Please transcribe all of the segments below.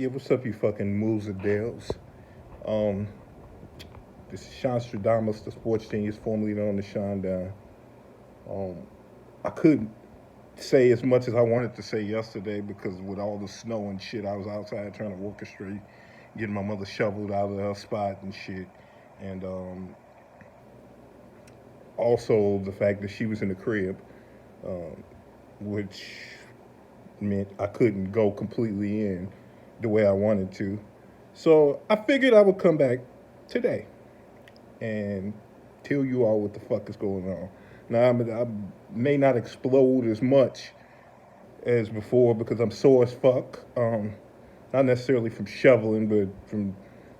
Yeah, what's up, you fucking moles and dales? Um, this is Seanstradamus, the sports genius, formerly known as Sean Down. Um, I couldn't say as much as I wanted to say yesterday because with all the snow and shit, I was outside trying to orchestrate getting my mother shoveled out of her spot and shit. And also the fact that she was in the crib, um, which meant I couldn't go completely in the way I wanted to. So I figured I would come back today and tell you all what the fuck is going on. Now, I may not explode as much as before because I'm sore as fuck. Not necessarily from shoveling, but from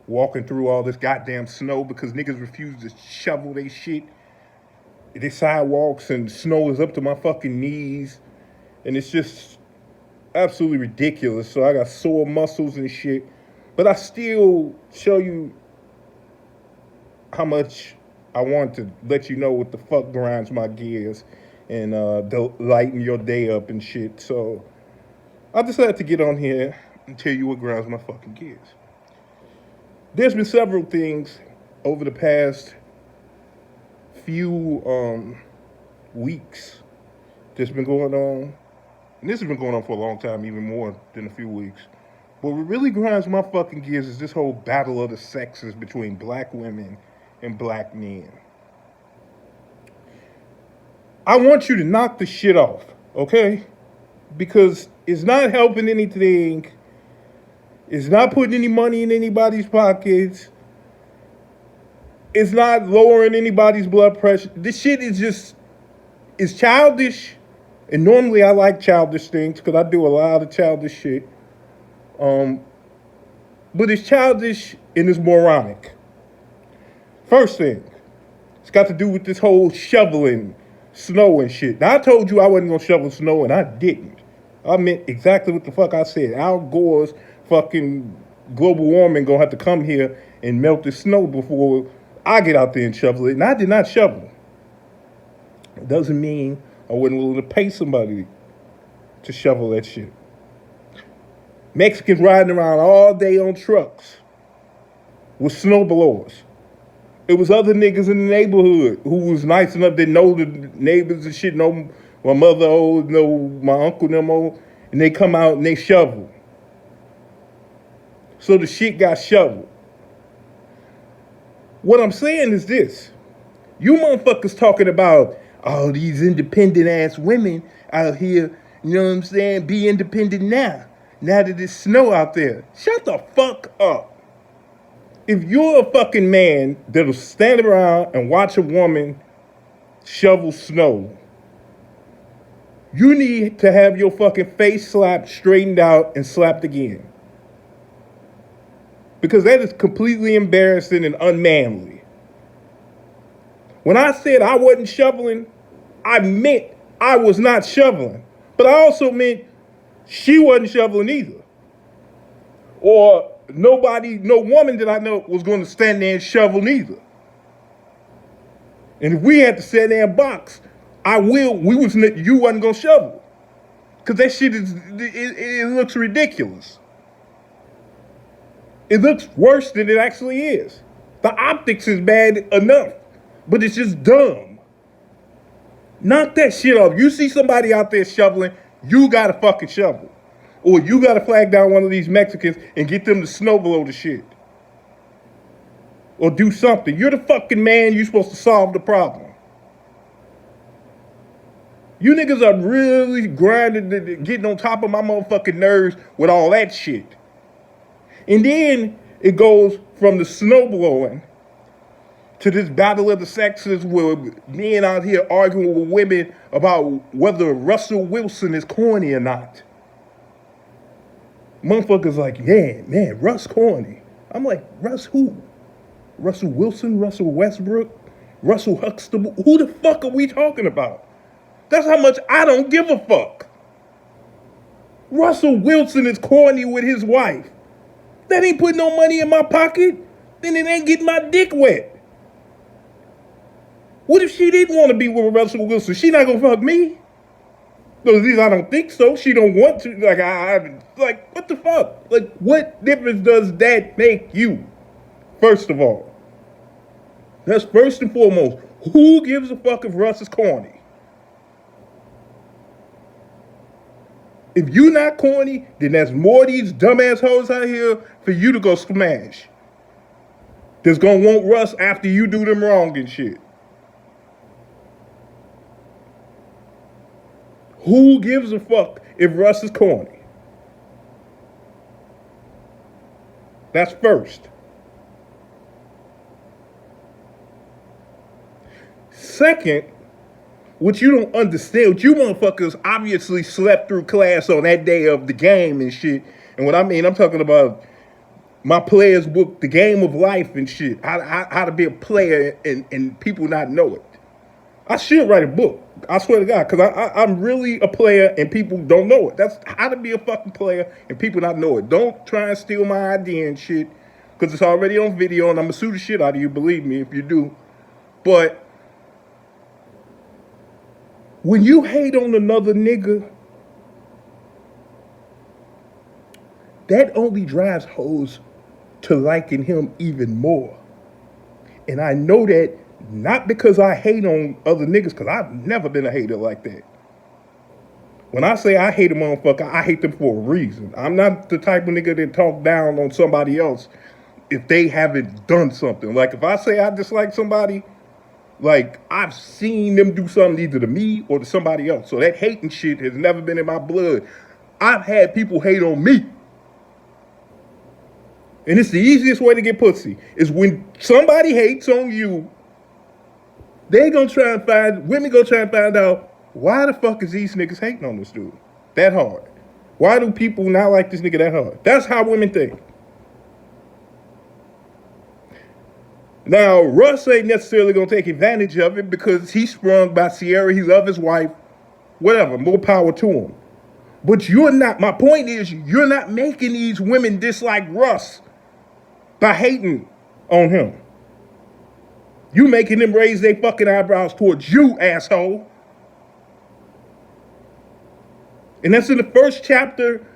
walking through all this goddamn snow because niggas refuse to shovel they shit. The sidewalks and snow is up to my fucking knees. And it's just absolutely ridiculous. So I got sore muscles and shit. But I still show you how much I want to let you know what the fuck grinds my gears and lighten your day up and shit. So I decided to get on here and tell you what grinds my fucking gears. There's been several things over the past few weeks that's been going on. And this has been going on for a long time, even more than a few weeks. But what really grinds my fucking gears is this whole battle of the sexes between black women and black men. I want you to knock the shit off, okay? Because it's not helping anything. It's not putting any money in anybody's pockets. It's not lowering anybody's blood pressure. This shit is just, it's childish. And normally I like childish things because I do a lot of childish shit. But it's childish and it's moronic. First thing, it's got to do with this whole shoveling snow and shit. Now, I told you I wasn't going to shovel snow, and I didn't. I meant exactly what the fuck I said. Al Gore's fucking global warming going to have to come here and melt the snow before I get out there and shovel it. And I did not shovel. It doesn't mean I wasn't willing to pay somebody to shovel that shit. Mexicans riding around all day on trucks with snow blowers. It was other niggas in the neighborhood who was nice enough to know the neighbors and shit, know my mother old, know my uncle them old, and they come out and they shovel. So the shit got shoveled. What I'm saying is this. You motherfuckers talking about all these independent ass women out here, you know what I'm saying, be independent now that there's snow out there. Shut the fuck up. If you're a fucking man that'll stand around and watch a woman shovel snow, you need to have your fucking face slapped, straightened out, and slapped again. Because that is completely embarrassing and unmanly. When I said I wasn't shoveling, I meant I was not shoveling. But I also meant she wasn't shoveling either. Or nobody, no woman that I know was going to stand there and shovel neither. And if we had to stand there and box, you wasn't going to shovel. Because that shit it looks ridiculous. It looks worse than it actually is. The optics is bad enough, but it's just dumb. Knock that shit off. You see somebody out there shoveling, you gotta fucking shovel. Or you gotta flag down one of these Mexicans and get them to snow blow the shit. Or do something. You're the fucking man, you're supposed to solve the problem. You niggas are really grinding, getting on top of my motherfucking nerves with all that shit. And then it goes from the snow blowing to this battle of the sexes where men out here arguing with women about whether Russell Wilson is corny or not. Motherfuckers like, yeah, man, Russ corny. I'm like, Russ who? Russell Wilson, Russell Westbrook, Russell Huxtable? Who the fuck are we talking about? That's how much I don't give a fuck. Russell Wilson is corny with his wife. That ain't putting no money in my pocket. Then it ain't getting my dick wet. What if she didn't want to be with Russell Wilson? She not gonna fuck me? So at least I don't think so. She don't want to. Like like what the fuck? Like what difference does that make you? First of all, that's first and foremost. Who gives a fuck if Russ is corny? If you not corny, then there's more of these dumbass hoes out here for you to go smash. That's gonna want Russ after you do them wrong and shit. Who gives a fuck if Russ is corny? That's first. Second, what you don't understand, what you motherfuckers obviously slept through class on that day of the game and shit. And what I mean, I'm talking about my player's book, The Game of Life and shit. How to be a player and people not know it. I should write a book. I swear to God, because I'm really a player and people don't know it. That's how to be a fucking player and people not know it. Don't try and steal my idea and shit, because it's already on video and I'm going to sue the shit out of you, believe me, if you do. But when you hate on another nigga, that only drives hoes to liking him even more. And I know that not because I hate on other niggas, because I've never been a hater like that. When I say I hate a motherfucker, I hate them for a reason. I'm not the type of nigga that talk down on somebody else if they haven't done something. Like if I say I dislike somebody, like I've seen them do something either to me or to somebody else. So that hating shit has never been in my blood. I've had people hate on me. And it's the easiest way to get pussy is when somebody hates on you. Women gonna try and find out, why the fuck is these niggas hating on this dude that hard? Why do people not like this nigga that hard? That's how women think. Now, Russ ain't necessarily gonna take advantage of it because he's sprung by Sierra, he loves his wife, whatever, more power to him. But my point is, you're not making these women dislike Russ by hating on him. You making them raise their fucking eyebrows towards you, asshole. And that's in the first chapter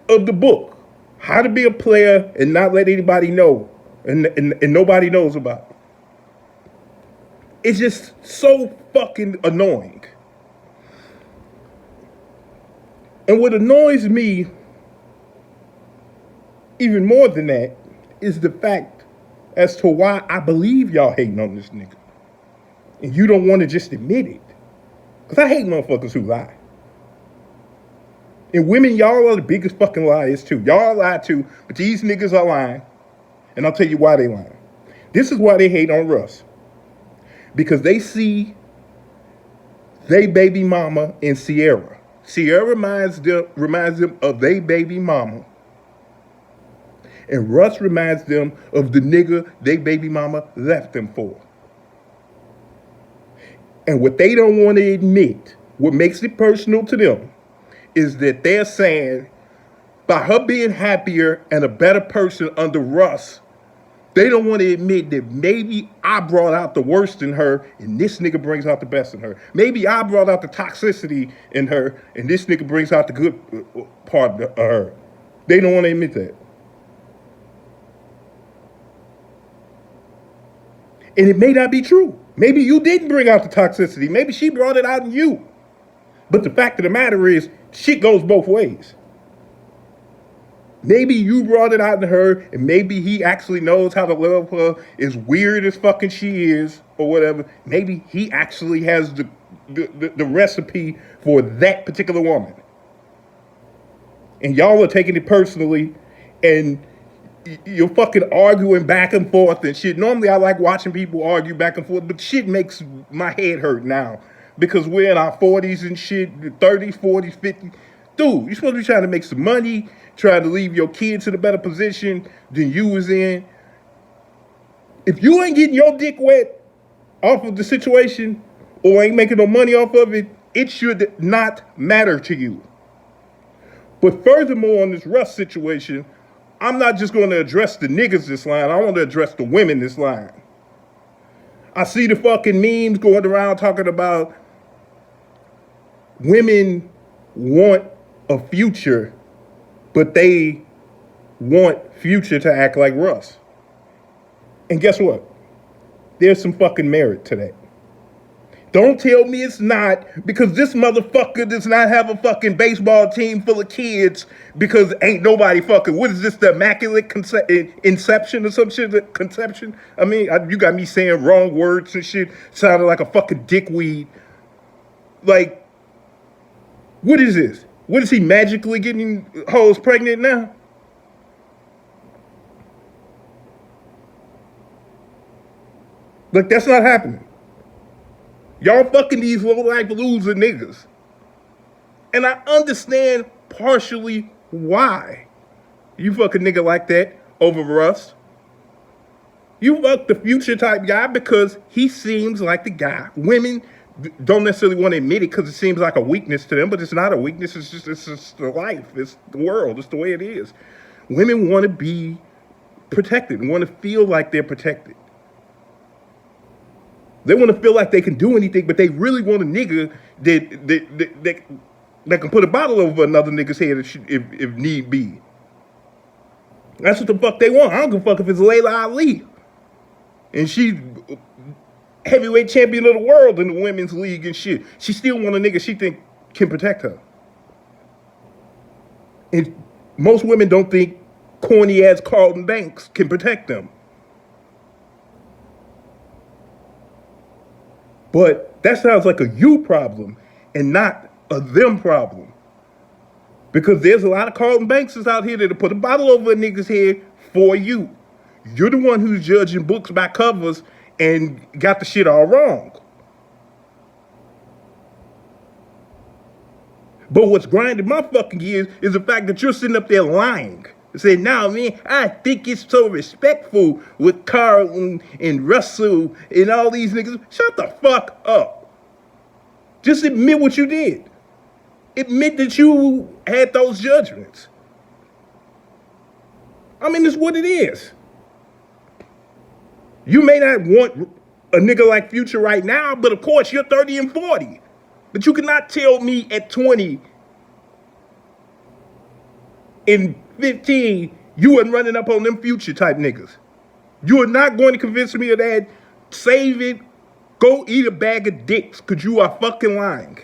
of the book. How to be a player and not let anybody know. And nobody knows about it. It's just so fucking annoying. And what annoys me even more than that is the fact as to why I believe y'all hating on this nigga. And you don't want to just admit it. Because I hate motherfuckers who lie. And women, y'all are the biggest fucking liars too. Y'all lie too, but these niggas are lying. And I'll tell you why they lying. This is why they hate on Russ. Because they see they baby mama in Sierra. Sierra reminds them of they baby mama. And Russ reminds them of the nigga they baby mama left them for. And what they don't want to admit, what makes it personal to them, is that they're saying, by her being happier and a better person under Russ, they don't want to admit that maybe I brought out the worst in her and this nigga brings out the best in her. Maybe I brought out the toxicity in her and this nigga brings out the good part of her. They don't want to admit that. And it may not be true. Maybe you didn't bring out the toxicity. Maybe she brought it out in you. But the fact of the matter is, shit goes both ways. Maybe you brought it out in her, and maybe he actually knows how to love her, as weird as fucking she is, or whatever. Maybe he actually has the recipe for that particular woman. And y'all are taking it personally, and you're fucking arguing back and forth and shit. Normally I like watching people argue back and forth, but shit makes my head hurt now. Because we're in our 40s and shit, 30s, 40s, 50s. Dude, you're supposed to be trying to make some money, trying to leave your kids in a better position than you was in. If you ain't getting your dick wet off of the situation or ain't making no money off of it, it should not matter to you. But furthermore, on this Russ situation, I'm not just going to address the niggas this line. I want to address the women this line. I see the fucking memes going around talking about women want a Future, but they want Future to act like Russ. And guess what? There's some fucking merit to that. Don't tell me it's not, because this motherfucker does not have a fucking baseball team full of kids because ain't nobody fucking, what is this, the Immaculate Inception or some shit? Conception? I mean, you got me saying wrong words and shit, sounding like a fucking dickweed. Like, what is this? What is he magically getting hoes pregnant now? Like, that's not happening. Y'all fucking these low-life loser niggas. And I understand partially why you fuck a nigga like that over Russ. You fuck the Future type guy because he seems like the guy. Women don't necessarily want to admit it because it seems like a weakness to them, but it's not a weakness. It's just the life. It's the world. It's the way it is. Women want to be protected, want to feel like they're protected. They want to feel like they can do anything, but they really want a nigga that can put a bottle over another nigga's head if need be. That's what the fuck they want. I don't give a fuck if it's Layla Ali. And she's heavyweight champion of the world in the women's league and shit. She still want a nigga she think can protect her. And most women don't think corny ass Carlton Banks can protect them. But that sounds like a you problem and not a them problem. Because there's a lot of Carlton Bankses out here that'll put a bottle over a nigga's head for you. You're the one who's judging books by covers and got the shit all wrong. But what's grinding my fucking gears is the fact that you're sitting up there lying. Say, nah, man, I think it's so respectful with Carlton and Russell and all these niggas. Shut the fuck up. Just admit what you did. Admit that you had those judgments. I mean, it's what it is. You may not want a nigga like Future right now, but of course you're 30 and 40. But you cannot tell me at 20 and 15, you wasn't running up on them Future type niggas. You are not going to convince me of that. Save it. Go eat a bag of dicks, because you are fucking lying.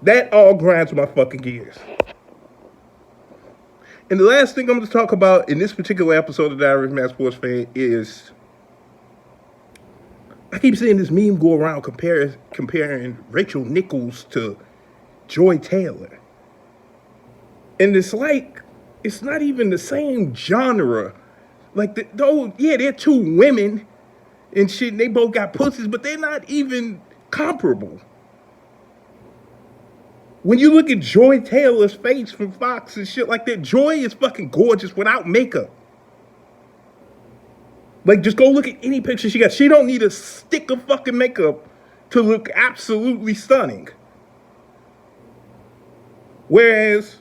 That all grinds my fucking gears. And the last thing I'm going to talk about in this particular episode of Diary of a Mad Sports Fan is, I keep seeing this meme go around comparing Rachel Nichols to Joy Taylor. And it's like, it's not even the same genre. Like, they're two women and shit, and they both got pussies, but they're not even comparable. When you look at Joy Taylor's face from Fox and shit like that, Joy is fucking gorgeous without makeup. Like, just go look at any picture she got. She don't need a stick of fucking makeup to look absolutely stunning. Whereas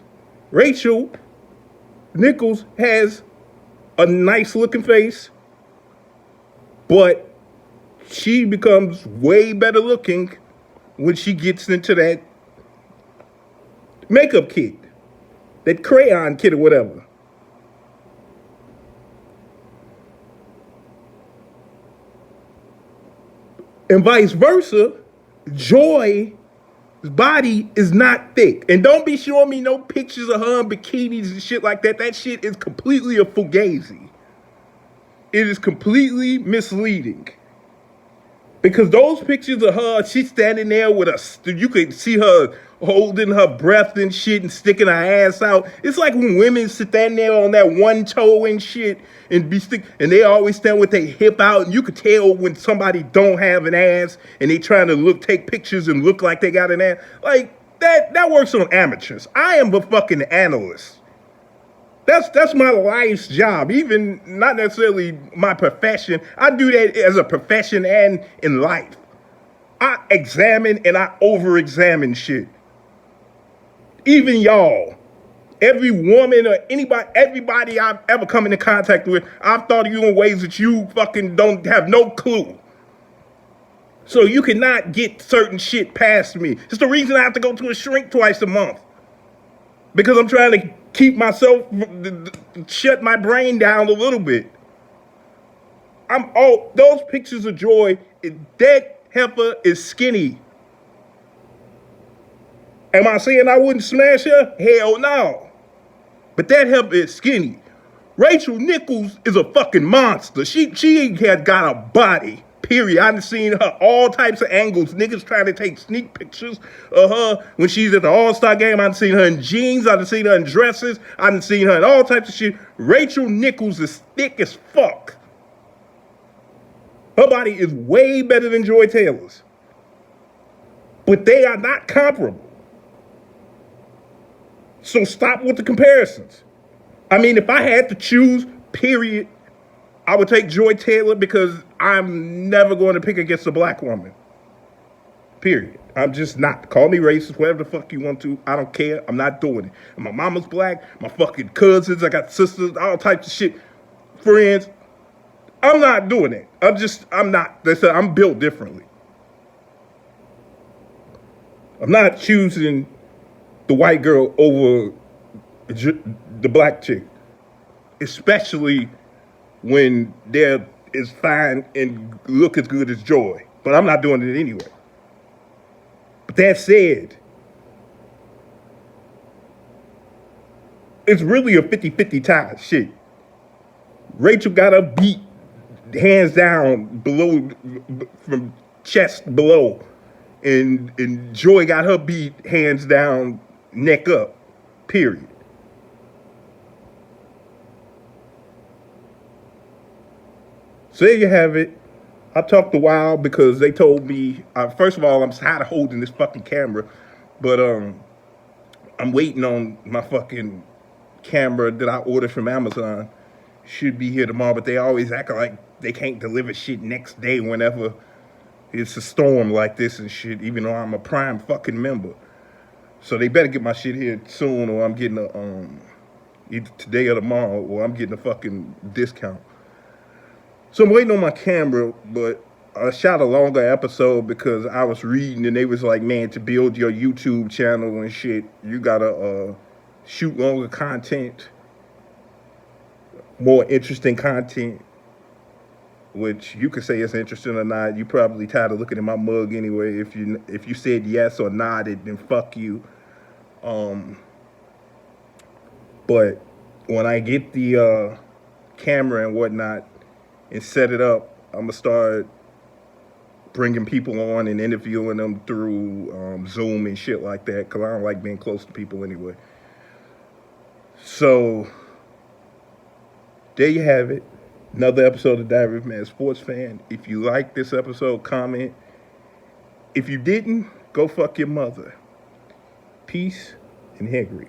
Rachel Nichols has a nice looking face, but she becomes way better looking when she gets into that makeup kit, that crayon kit or whatever. And vice versa, Joy's body is not thick. And don't be showing me no pictures of her in bikinis and shit like that. That shit is completely a fugazi. It is completely misleading. Because those pictures of her, she's standing there with you could see her holding her breath and shit and sticking her ass out. It's like when women sit there on that one toe and shit and and they always stand with their hip out, and you could tell when somebody don't have an ass and they trying to take pictures and look like they got an ass. Like, that works on amateurs. I am a fucking analyst. That's my life's job, even not necessarily my profession. I do that as a profession and in life. I examine and I over-examine shit. Even y'all. Every woman or everybody I've ever come into contact with, I've thought of you in ways that you fucking don't have no clue. So you cannot get certain shit past me. It's the reason I have to go to a shrink twice a month. Because I'm trying to keep myself, shut my brain down a little bit. Those pictures of Joy, that heifer is skinny. Am I saying I wouldn't smash her? Hell no. But that heifer is skinny. Rachel Nichols is a fucking monster. She has got a body. Period. I've seen her all types of angles. Niggas trying to take sneak pictures of her when she's at the All-Star game. I've seen her in jeans. I've seen her in dresses. I've seen her in all types of shit. Rachel Nichols is thick as fuck. Her body is way better than Joy Taylor's. But they are not comparable. So stop with the comparisons. I mean, if I had to choose, period, I would take Joy Taylor because I'm never going to pick against a black woman. Period. I'm just not. Call me racist, whatever the fuck you want to. I don't care. I'm not doing it. My mama's black. My fucking cousins. I got sisters. All types of shit. Friends. I'm not doing it. I'm not. I'm built differently. I'm not choosing the white girl over the black chick. Especially when they're as fine and look as good as Joy. But I'm not doing it anyway. But that said, it's really a 50-50 tie. Shit. Rachel got her beat hands down below, from chest below. And Joy got her beat hands down, neck up. Period. So there you have it. I talked a while because they told me, first of all, I'm tired of holding this fucking camera, but I'm waiting on my fucking camera that I ordered from Amazon. Should be here tomorrow, but they always act like they can't deliver shit next day whenever it's a storm like this and shit, even though I'm a Prime fucking member. So they better get my shit here soon, or I'm getting either today or tomorrow, or I'm getting a fucking discount. So I'm waiting on my camera, but I shot a longer episode because I was reading and they was like, man, to build your YouTube channel and shit, you gotta shoot longer content, more interesting content, which you could say is interesting or not. You probably tired of looking at my mug anyway. If you said yes or nodded, then fuck you. But when I get the camera and whatnot and set it up, I'm gonna start bringing people on and interviewing them through Zoom and shit like that, because I don't like being close to people anyway. So there you have it. Another episode of Diary of a Mad Sports Fan. If you liked this episode, comment. If you didn't, go fuck your mother. Peace and hair grease.